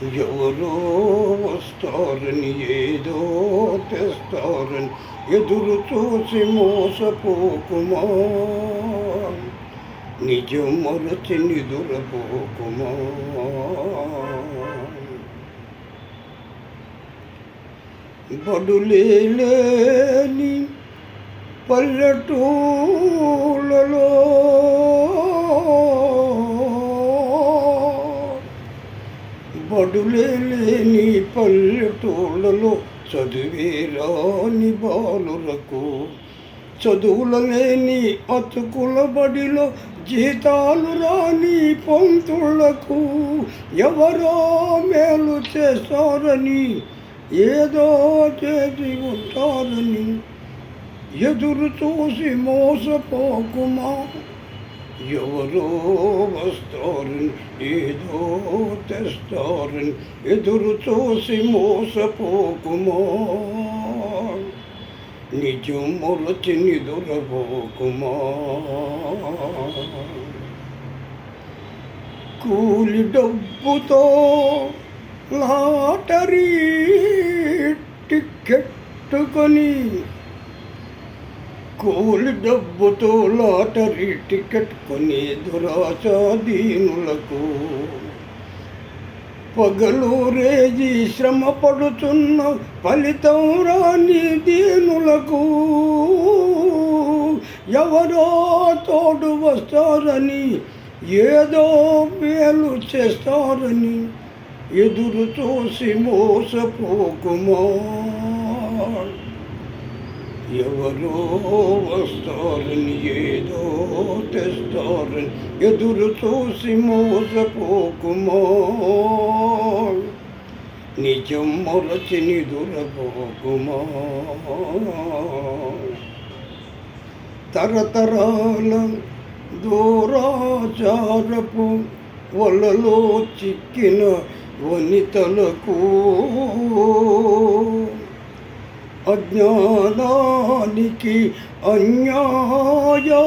ఎవరో వస్తారని ఏదో తెస్తారని ఎదురు చూసి మోసపోకుమా, నిజం మరచి నిదురపోకుమా. బడులేని పల్లెటూళ్ళలో బడులేని పల్లెటూళ్ళలో చదివేరాని బాలులకు, చదువులు లేని అతుకుల బడిలో జీతాలు రాని పంతులకు ఎవరో మేలు చేస్తారని ఏదో చేసి ఉంటారని ఎదురు చూసి మోసపోకుమా. ఎవరో వస్తారని ఏదో తెస్తారని ఎదురు చూసి మోసపోకుమా, నిజం మొలచి నిదురపోకుమా. కూలి డబ్బుతో లాటరీ టికెట్ కొని, కూలి డబ్బుతో లాటరీ టికెట్ కొని దురాశాదీనులకు, పగలు రేజి శ్రమ పడుతున్న ఫలితం రాని దీనులకు ఎవరో తోడు వస్తారని ఏదో మేలు చేస్తారని ఎదురు చూసి మోసపోకుమా. ఎవరో వస్తారని ఏదో తెస్తారని ఎదురు చూసి మోసపోకుమా, నిజం మొరచి నిదురపోకుమా. తరతరాల దూరాచారపు వలలో చిక్కిన వనితలకు, అజ్ఞానానికి అన్యాయానికి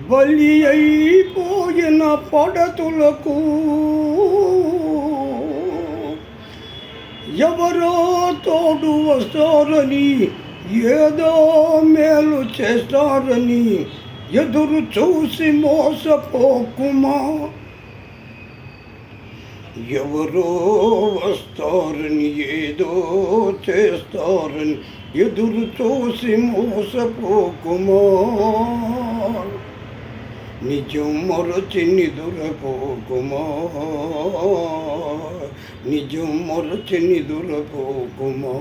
బలి అయిపోయిన పడతులకు ఎవరో తోడు వస్తారని ఏదో మేలు చేస్తారని ఎదురు చూసి మోసపోకుమా. ఎవరో వస్తారని ఏదో చేస్తారని ఎదురు చూసి మోసపోకుమా, నిజం మరచి నిదురపోకుమా. నిజం మరచి నిదురపోకుమా.